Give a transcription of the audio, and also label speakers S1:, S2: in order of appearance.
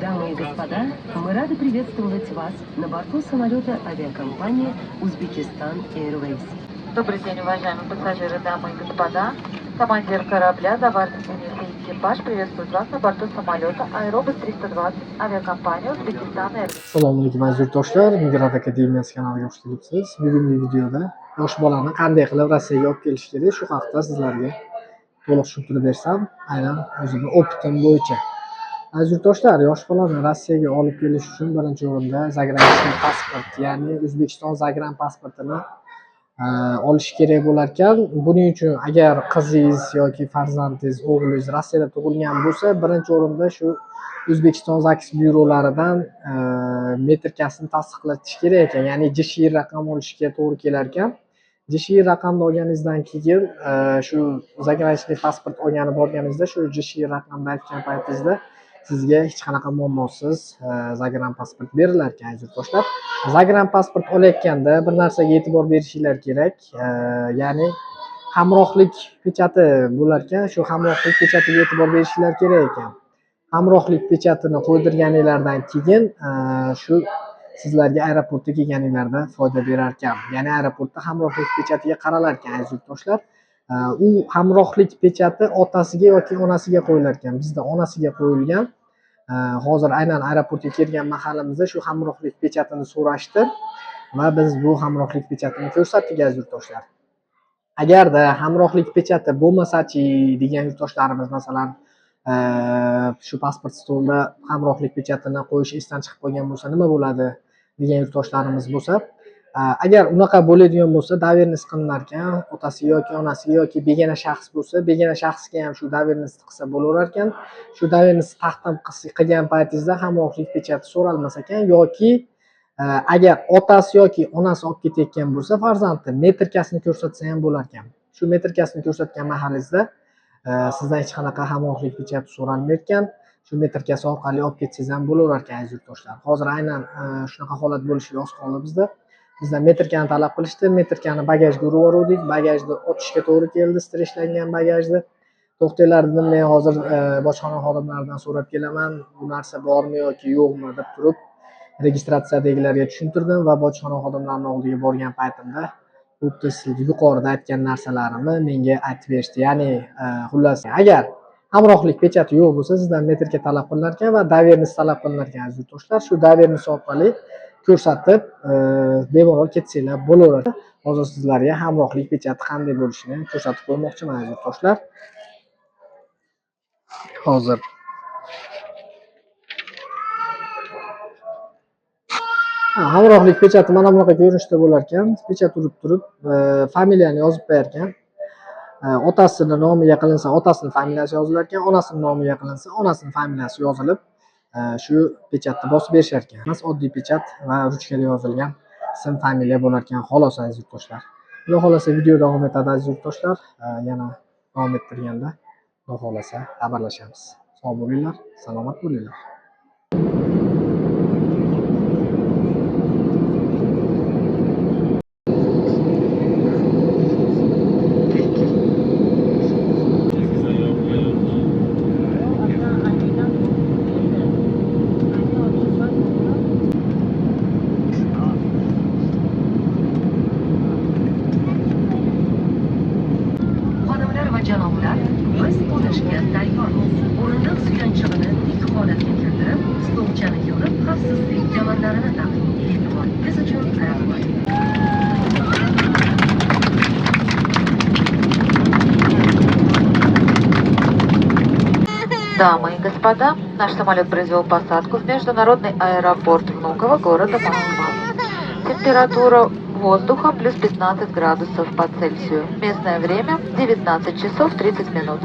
S1: Дамы и господа, мы рады приветствовать вас на борту самолета авиакомпании «Узбекистан Airways».
S2: Добрый день, уважаемые пассажиры, дамы и господа. Командир корабля, товарный и экипаж приветствует вас на борту самолета Аэробус 320 авиакомпании Узбекистан Airways.
S3: Assalomu alaykum aziz yurtdoshlar, Migrat akademiyasi kanaliga xush kelibsiz. Bugungi videoda yosh bolani qanday qilib Rossiyaga olib kelish kerak shu haqida sizlarga to'liq tushuntirib bersam, aynan o'zimning opitim bo'yicha. Aziz yurtdoshlar, yosh bolani Rossiyaga olib kelish uchun birinchi o'rinda заграничный pasport, ya'ni O'zbekiston zagran pasportini olish kerak bo'lar ekan. Buning uchun agar qizingiz yoki farzandingiz, o'g'lingiz Rossiyada tug'ilgan bo'lsa, birinchi o'rinda shu O'zbekiston ZAKS byurolaridan metrikasini tasdiqlatish kerak ekan. Ya'ni JSHI raqam olishga to'g'ri kelar ekan. JSHI raqamni olganingizdan keyin shu заграничный pasport olgani borganingizda shu JSHI raqamni aytgan paytingizda sizga hech qanaqa muammosiz zagran pasport berilar ekan aziz yurtdoshlar. Zagran pasport olayotganda bir narsaga e'tibor berishinglar kerak. Ya'ni hamrohlik pechati bo'lar ekan. Shu hamrohlik pechatiga e'tibor berishinglar kerak ekan. Hamrohlik pechatini qo'ydirganinglardan keyin shu sizlarga aeroportga kelganinglarda foyda berar ekan. Ya'ni aeroportda hamrohlik pechatiga qaralar ekan aziz yurtdoshlar. U hamrohlik pechati otasiga yoki onasiga qo'yilar ekan. Bizda onasiga qo'yilgan. Hozir aynan aeroportga kelgan mahalimizda shu hamrohlik pechatini so'rashdi va biz bu hamrohlik pechatini ko'rsatdik aziz yurtdoshlar. Agarda hamrohlik pechati bo'lmasa-chi degan yurtdoshlarimiz, masalan, shu pasport stolida hamrohlik pechatini qo'yish esdan chiqib qolgan bo'lsa nima bo'ladi degan yurtdoshlarimiz bo'lsa, agar unaqa bo'ladigan bo'lsa, daverность qilinar ekan. Otasiga yoki onasiga yoki begona shaxs bo'lsa, begona shaxsga ham shu daverность qilsa bo'laverar ekan. Shu daverность taqdim qilgan paytingizda hamrohlik pechati so'ralmas ekan, yoki agar otasi yoki onasi olib ketayotgan bo'lsa, farzandi metrikasini ko'rsatsa ham bo'lar ekan. Shu metrikasini ko'rsatgan mahalingizda sizdan hech qanaqa hamrohlik pechati so'ralmaydi ekan. Shu metrikasi orqali olib ketsangiz ham bo'laverar ekan aziz yurtdoshlar. Hozir aynan shunaqa holat bo'lishiga oz qoldi bizda. Bizdan metrikani talab qilishdi. Metrikani bagajga urib yubordik. Bagajni ochishga to'g'ri keldi, streshlangan bagajni. To'xtanglar dedim, men hozir bojxona xodimlaridan so'rab kelaman, bu narsa bormi yoki yo'qmi deb turib registratsiyadagilarga tushuntirdim va bojxona xodimlarining oldiga borgan paytimda xuddi siz yuqorida aytgan narsalarimni menga aytib berishdi. Ya'ni xullas, agar hamrohlik pechati yo'q bo'lsa, sizdan metrika talab qilinar ekan va daverность talab qilinar ekan aziz yurtdoshlar. Shu daverность orqali ko'rsatib bemalol ketsanglar bo'laveradi. Hozir sizlarga hamrohlik pechati qanday bo'lishini ko'rsatib qo'ymoqchiman aziz yurtdoshlar. Hozir hamrohlik pechati mana bunaqa ko'rinishda bo'lar ekan. Pechat urib turib, familiyani yozib qo'yar ekan. Otasini nomiga qilinsa, otasining familiyasi yozilar ekan, onasining nomiga qilinsa, onasining familiyasi yozilib, shu pechatni bosib berishar ekan. Mas oddiy pechat va ruchkada yozilgan ism, familiya bo'lar ekan, xolos aziz yurtdoshlar. Xudo xolasa video davom etadi aziz yurtdoshlar. Yana davom ettirganda xudo xolasa xabarlashamiz. Sog' bo'linglar, salomat bo'linglar.
S1: Janoblar, biz qo'nishga tayyormiz. O'rindiq suyanchig'ini tik holatga keltirib, stolchani yig'ib, xavfsizlik jamanlarini taqing. E'tiboringiz uchun rahmat.
S2: Дамы и господа, наш самолет произвел посадку в международный аэропорт Внуково, города Москва. Температура воздуха плюс 15 градусов по Цельсию. Местное время 19 часов 30 минут.